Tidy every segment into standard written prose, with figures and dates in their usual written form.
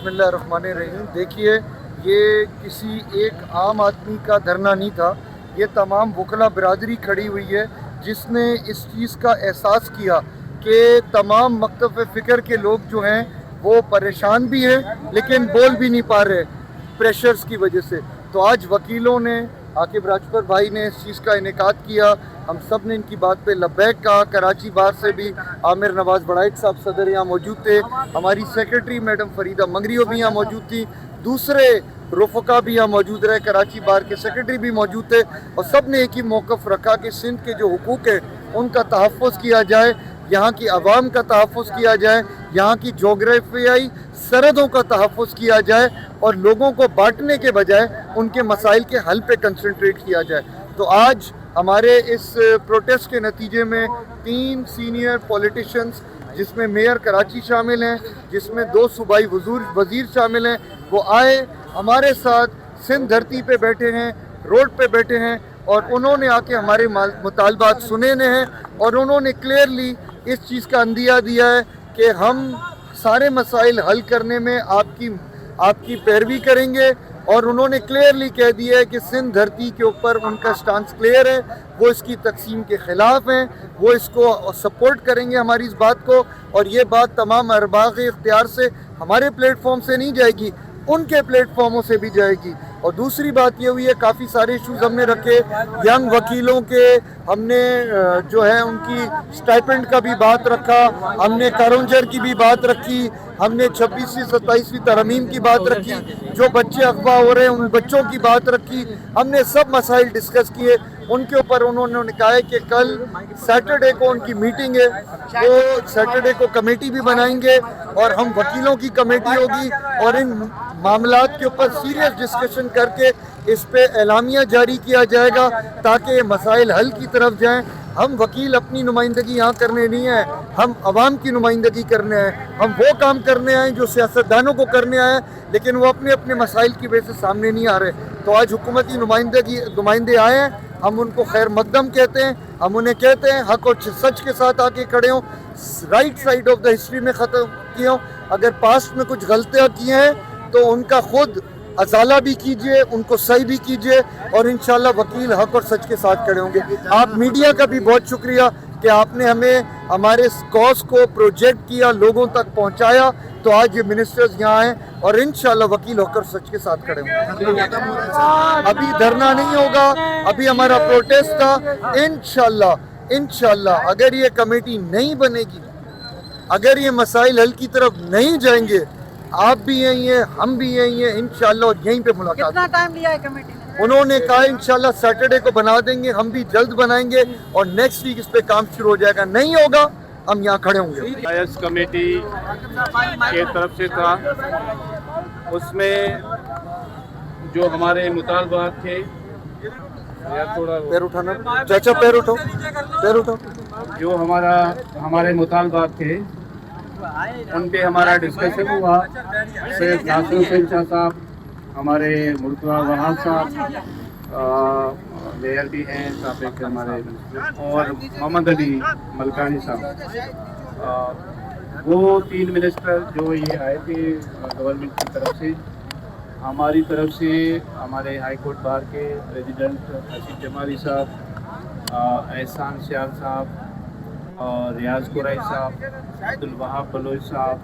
बिस्मिल्लाहिर्रहमानिर्रहीम। देखिए, ये किसी एक आम आदमी का धरना नहीं था, ये तमाम वकला बिरादरी खड़ी हुई है जिसने इस चीज़ का एहसास किया कि तमाम मकतब फ़िक्र के लोग जो हैं वो परेशान भी हैं लेकिन बोल भी नहीं पा रहे प्रेशर्स की वजह से। तो आज वकीलों ने, आकिब राजपूत भाई ने इस चीज़ का इनेकाद किया, हम सब ने इनकी बात पे लब्बैक कहा। कराची बार से भी आमिर नवाज़ बड़ाइक साहब सदर यहाँ मौजूद थे, हमारी सेक्रेटरी मैडम फरीदा मंगरियो भी यहाँ मौजूद थी, दूसरे रफ़का भी यहाँ मौजूद रहे, कराची बार के सेक्रेटरी भी मौजूद थे, और सब ने एक ही मौक़िफ़ रखा कि सिंध के जो हुकूक़ है उनका तहफ़्फ़ुज़ किया जाए, यहाँ की आवाम का तहफ़्फ़ुज़ किया जाए, यहाँ की जोग्राफियाई सरहदों का तहफ़्फ़ुज़ किया जाए और लोगों को बांटने के बजाय उनके मसाइल के हल पे कंसंट्रेट किया जाए। तो आज हमारे इस प्रोटेस्ट के नतीजे में 3 सीनियर पॉलिटिशियंस, जिसमें मेयर कराची शामिल हैं, जिसमें 2 सूबाई वज़ीर शामिल हैं, वो आए हमारे साथ, सिंध धरती पे बैठे हैं, रोड पे बैठे हैं, और उन्होंने आके हमारे मुतालबात सुने हैं और उन्होंने क्लियरली इस चीज़ का अंदिया दिया है कि हम सारे मसाइल हल करने में आपकी पैरवी करेंगे। और उन्होंने क्लियरली कह दिया है कि सिंध धरती के ऊपर उनका स्टांस क्लियर है, वो इसकी तकसीम के ख़िलाफ़ हैं, वो इसको सपोर्ट करेंगे हमारी इस बात को, और ये बात तमाम अरबाग इख्तियार से हमारे प्लेटफॉर्म से नहीं जाएगी, उनके प्लेटफॉर्मों से भी जाएगी। और दूसरी बात ये हुई है, काफ़ी सारे इशूज़ हमने रखे, यंग वकीलों के हमने जो है उनकी स्टाइपेंड का भी बात रखा, हमने कारोंजर की भी बात रखी, हमने 26वीं 27वीं तरमीम की बात रखी, जो बच्चे अगवा हो रहे हैं उन बच्चों की बात रखी, हमने सब मसाइल डिस्कस किए। उनके ऊपर उन्होंने कहा है कि कल सैटरडे को उनकी मीटिंग है, वो सैटरडे को कमेटी भी बनाएंगे और हम वकीलों की कमेटी होगी और इन मामलात के ऊपर सीरियस डिस्कशन करके इस पे एलामिया जारी किया जाएगा ताकि मसाइल हल की तरफ जाएं। हम वकील अपनी नुमाइंदगी यहाँ करने नहीं है, हम आवाम की नुमाइंदगी करने हैं, हम वो काम करने आए जो सियासतदानों को करने आए, लेकिन वो अपने अपने मसाइल की वजह से सामने नहीं आ रहे। तो आज हुकूमती नुमाइंदे आए हैं, हम उनको खैर मकदम कहते हैं, हम उन्हें कहते हैं हक और सच के साथ आके खड़े हों, right side of the history में ख़त्म किए हों। अगर पास्ट में कुछ गलतियाँ की हैं तो उनका खुद अजाला भी कीजिए, उनको सही भी कीजिए, और इंशाल्लाह वकील हक और सच के साथ खड़े होंगे। आप मीडिया का भी बहुत शुक्रिया कि आपने हमें हमारे कॉज को प्रोजेक्ट किया, लोगों तक पहुंचाया, तो आज ये मिनिस्टर्स यहाँ हैं और इंशाल्लाह वकील होकर सच के साथ खड़े होंगे। अभी धरना नहीं होगा, अभी हमारा प्रोटेस्ट था। इंशाल्लाह अगर ये कमेटी नहीं बनेगी, अगर ये मसाइल हल की तरफ नहीं जाएंगे, आप भी यहीं हैं, हम भी यहीं हैं, इंशाल्लाह, और यहीं पे मुलाकात। कितना टाइम लिया है कमेटी ने? उन्होंने कहा इंशाल्लाह सैटरडे को बना देंगे, हम भी जल्द बनाएंगे और नेक्स्ट वीक इस पे काम शुरू हो जाएगा। नहीं होगा हम यहाँ खड़े होंगे। इस कमेटी के तरफ से था, उसमें जो हमारे मुतालबात थे, थोड़ा पैर उठाना चाचा, पैर उठाओ। जो हमारे मुतालबात थे उन पे हमारा डिस्कशन हुआ। सैयद नासिर हुसैन शाह साहब, हमारे मुर्तज़ा वहाब साहब, मेयर भी हैं साबिक़ हमारे, और मोहम्मद अली मलकानी साहब, वो 3 मिनिस्टर जो ये आए थे गवर्नमेंट की तरफ से, हमारी तरफ से हमारे हाई कोर्ट बार के प्रेसिडेंट आसिफ जमाली साहब, एहसान सियाल साहब, और रियाज कुरैशी साहब, अब्दुल वहाब बलोच साहब,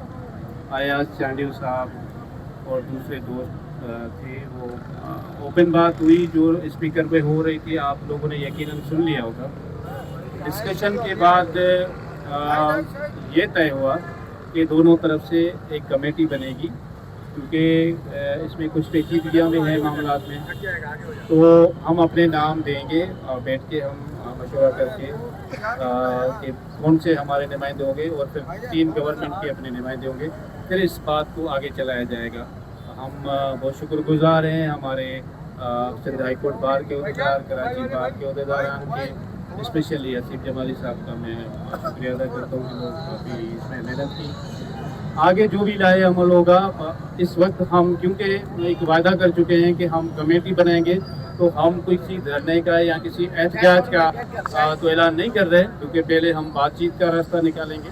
अयाज चांडियो साहब और दूसरे दोस्त थे। वो ओपन बात हुई जो स्पीकर पे हो रही थी, आप लोगों ने यकीनन सुन लिया होगा। डिस्कशन के बाद ये तय हुआ कि दोनों तरफ से एक कमेटी बनेगी, क्योंकि इसमें कुछ पेचीदगियाँ भी हैं मामलात में, तो हम अपने नाम देंगे और बैठ के हम मशवरा करके कि कौन से हमारे नुमाइंदे होंगे, और फिर 3 गवर्नमेंट के अपने नुमाइंदे होंगे, फिर इस बात को आगे चलाया जाएगा। हम बहुत शुक्रगुजार हैं हमारे सिंध हाई कोर्ट बार के अहदेदार, कराची बार के अहदेदारान के, स्पेशली आसिफ जमाली साहब का मैं शुक्रिया अदा करता हूँ कि वो काफ़ी इसमें मेहनत की। आगे जो भी लाए अमल होगा, इस वक्त हम क्योंकि एक वायदा कर चुके हैं कि हम कमेटी बनाएंगे, तो हम किसी धरने का या किसी एहतजाज का तो ऐलान नहीं कर रहे, क्योंकि पहले हम बातचीत का रास्ता निकालेंगे।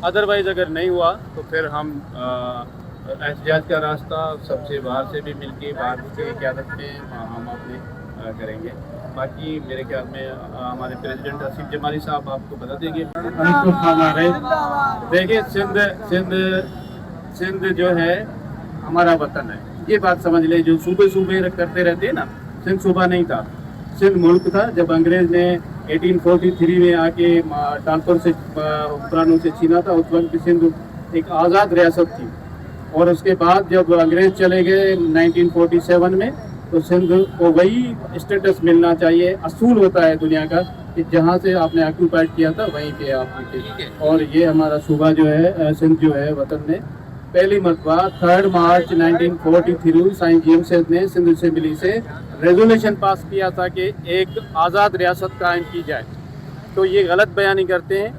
अदरवाइज़ अगर नहीं हुआ तो फिर हम احتجاج کا راستہ سب سے باہر سے بھی مل کے باہر کی قیادت میں ہم اپنے کریں گے. باقی میرے خیال میں ہمارے پریزیڈنٹ آصف جمالی صاحب آپ کو بتا دیں گے. ہمارے دیکھیے سندھ جو ہے ہمارا وطن ہے, یہ بات سمجھ لیں. جو صوبے کرتے رہتے ہیں نا, سندھ صوبہ نہیں تھا, سندھ ملک تھا. جب انگریز نے 1843 میں آ کے ٹالپور سے حکمرانوں سے چھینا تھا, اس وقت سندھ ایک آزاد ریاست تھی. اور اس کے بعد جب انگریز چلے گئے 1947 میں, تو سندھ کو وہی اسٹیٹس ملنا چاہیے. اصول ہوتا ہے دنیا کا کہ جہاں سے آپ نے آکوپائڈ کیا تھا وہیں پہ آپ کی. اور یہ ہمارا صوبہ جو ہے سندھ جو ہے وطن میں پہلی مرتبہ 3 مارچ 1943 سائنس جیمس نے سندھ اسمبلی سے ریزولوشن پاس کیا تھا کہ ایک آزاد ریاست قائم کی جائے. تو یہ غلط بیانی کرتے ہیں.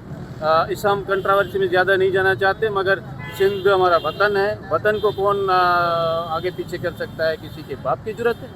اس ہم کنٹراورسی میں زیادہ نہیں جانا چاہتے, مگر سندھ ہمارا وطن ہے. وطن کو کون آگے پیچھے کر سکتا ہے؟ کسی کے باپ کی ضرورت ہے.